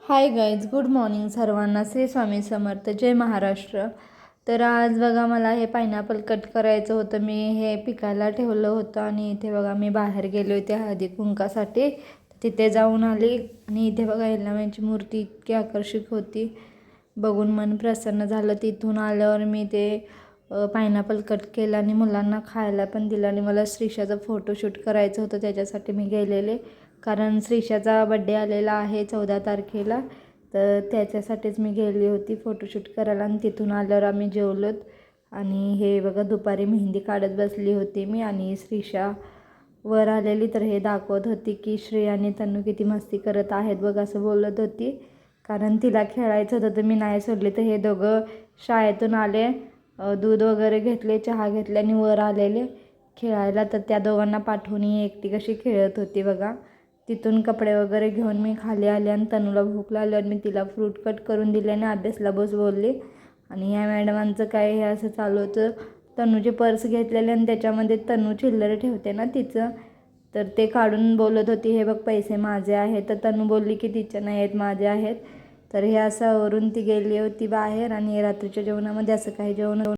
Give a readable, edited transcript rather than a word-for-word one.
Hi guys, good morning सर्वांना. श्री स्वामी समर्थ. जय महाराष्ट्र. तर आज बघा मला हे पायनॅपल कट करायचं होतं. मी हे पिकायला ठेवलं होतं आणि इथे बघा मी बाहेर गेले होते हळदी कुंकासाठी. तिथे जाऊन आली आणि इथे बघा येलामाची मूर्ती इतकी आकर्षक होती, बघून मन प्रसन्न झालं. तिथून आल्यावर मी ते पायनॅपल कट केलं आणि मुलांना खायला पण दिलं आणि मला श्रीषाचं फोटोशूट करायचं होतं, त्याच्यासाठी मी गेलेले. कारण श्रीषाचा बड्डे आलेला आहे 14 तारखेला, तर त्याच्यासाठीच मी गेली होती फोटोशूट करायला. आणि तिथून आल्यावर आम्ही जेवलोत आणि हे बघा दुपारी मेहंदी काढत बसली होती मी आणि श्रीषा वर आलेली, तर हे दाखवत होती की श्री आणि तन्नू किती मस्ती करत आहेत बघ, असं बोलत होती. कारण तिला खेळायचं होतं तर मी नाही सोडली. तर हे दोघं शाळेतून आले, दूध वगैरे घेतले, चहा घेतले आणि वर आलेले खेळायला. तर त्या दोघांना पाठवून ही एकटी कशी खेळत होती बघा. तिथून कपडे वगैरे घेऊन मी खाली आले आणि तनूला भूक लागली आणि मी तिला फ्रूट कट करून दिले आणि अभ्यासला बस बोलली. आणि ह्या मॅडमांचं काय हे असं चालू होतं, तनूची पर्स घेतलेली आणि त्याच्यामध्ये तनू चिल्लर ठेवते ना तिचं, तर ते काढून बोलत होती हे बघ पैसे माझे आहेत. तर तनू बोलली की तिचे नाही आहेत, माझे आहेत. तर हे असं आवरून ती गेली होती बाहेर आणि रात्रीच्या जेवणामध्ये असं काही जेवण